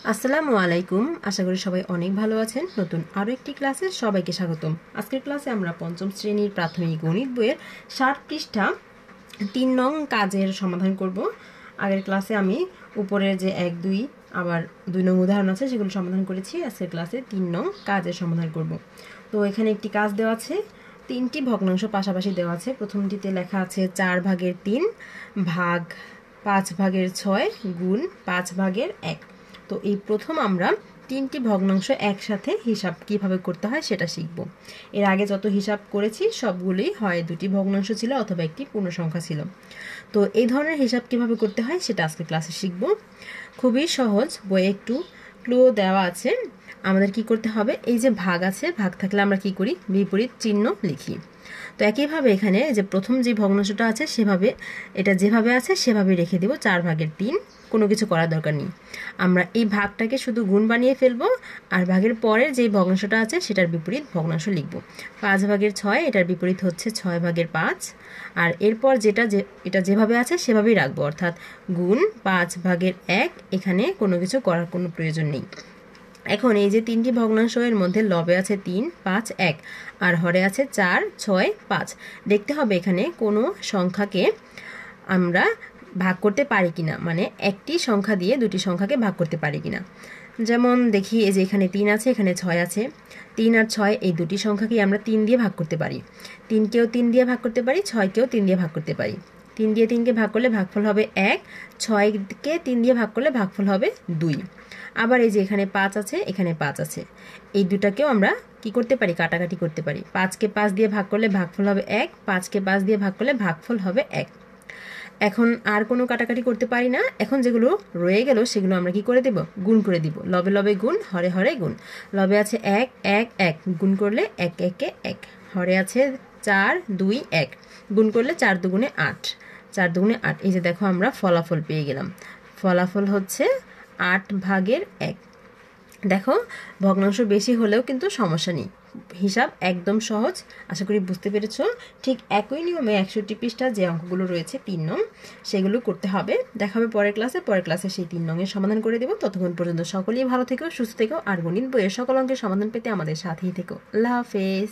আসসালামু আলাইকুম। আশা করি সবাই অনেক ভালো আছেন। নতুন আরও একটি ক্লাসে সবাইকে স্বাগতম। আজকের ক্লাসে আমরা পঞ্চম শ্রেণীর প্রাথমিক গণিত বইয়ের 60 পৃষ্ঠা 3 নং কাজের সমাধান করব। আগের ক্লাসে আমি উপরের যে 1, 2 আবার 2 নং উদাহরণ আছে সেগুলো সমাধান করেছি। আজকের ক্লাসে 3 নং কাজের সমাধান করব। তো এখানে একটি কাজ দেওয়া আছে, 3টি ভগ্নাংশ পাশাপাশি দেওয়া আছে। প্রথমটিতে লেখা আছে 4/3 ভাগ 5/6 গুণ 5/1। তো এই প্রথম আমরা 3টি ভগ্নাংশ একসাথে হিসাব কিভাবে করতে হয় সেটা শিখব। এর আগে যত হিসাব করেছি সবগুলোই হয় 2টি ভগ্নাংশ ছিল অথবা একটি পূর্ণ সংখ্যা ছিল। তো এই ধরনের হিসাব কিভাবে করতে হয় সেটা আজকে ক্লাসে শিখব। খুবই সহজ, বইয়ে একটু ক্লু দেওয়া আছে। আমাদের কি করতে হবে, এই যে ভাগ আছে, ভাগ থাকলে আমরা কি করি, বিপরীত চিহ্ন লিখি। তো একইভাবে এখানে যে প্রথম যে ভগ্নাংশটা আছে সেভাবে, এটা যেভাবে আছে সেভাবে রেখে দিব 4/3, কোনো কিছু করার দরকার নেই। আমরা এই ভাগটাকে শুধু গুণ বানিয়ে ফেলবো, আর ভাগের পরের যে ভগ্নাংশটা আছে সেটার বিপরীত ভগ্নাংশ লিখব। 5/6 এটার বিপরীত হচ্ছে 6/5, আর এরপর এটা যেভাবে আছে সেভাবেই রাখবো, অর্থাৎ গুণ 5/1। এখানে কোনো কিছু করার কোনো প্রয়োজন নেই। এখন এই যে 3টি ভগ্নাংশ, এর মধ্যে লবে আছে 3, 5, 1 আর হরে আছে 4, 6, 5। দেখতে হবে এখানে কোনো সংখ্যাকে আমরা ভাগ করতে পারি কিনা, মানে একটি সংখ্যা দিয়ে দুটি সংখ্যাকে ভাগ করতে পারি কিনা। যেমন দেখি, এই যে এখানে 3 আছে, এখানে 6 আছে। 3 আর 6 এই দুটি সংখ্যাকে আমরা 3 দিয়ে ভাগ করতে পারি। 3কেও 3 দিয়ে ভাগ করতে পারি, 6কেও 3 দিয়ে ভাগ করতে পারি। 3 দিয়ে 3কে ভাগ করলে ভাগফল হবে 1, 6কে 3 দিয়ে ভাগ করলে ভাগফল হবে 2। আবার এই যে এখানে 5 আছে, এখানে 5 আছে, এই দুটাকেও আমরা কি করতে পারি, কাটাকাটি করতে পারি। 5কে 5 দিয়ে ভাগ করলে ভাগফল হবে 1, 5কে 5 দিয়ে ভাগ করলে ভাগফল হবে 1। এখন আর কোনো কাটাকাটি করতে পারি না। এখন যেগুলো রয়ে গেল সেগুলো আমরা কি করে দেব, গুণ করে দিব। লবে লবে গুণ, হরে হরে গুণ। লবে আছে 1, 1, 1, গুণ করলে 1, 1, 1। হরে আছে 4, 2, 1, গুণ করলে 4 দুগুণে 8, 4 দুগুণে 8। এই যে দেখো আমরা ফলাফল পেয়ে গেলাম। ফলাফল হচ্ছে 8/1। দেখো, ভগ্নাংশ বেশি হলেও কিন্তু সমস্যা নেই, হিসাব একদম সহজ। আশা করি বুঝতে পেরেছো। ঠিক একই নিয়মে 61 পৃষ্ঠা যে অঙ্কগুলো রয়েছে 3 নং, সেগুলো করতে হবে। দেখা হবে পরের ক্লাসে সেই 3 নং এর সমাধান করে দেবো। ততক্ষণ পর্যন্ত সকলেই ভালো থেকো, সুস্থ থেকো, আর গণিত বইয়ের সকল অঙ্কের সমাধান পেতে আমাদের সাথেই থেকো। আল্লাহ হাফেজ।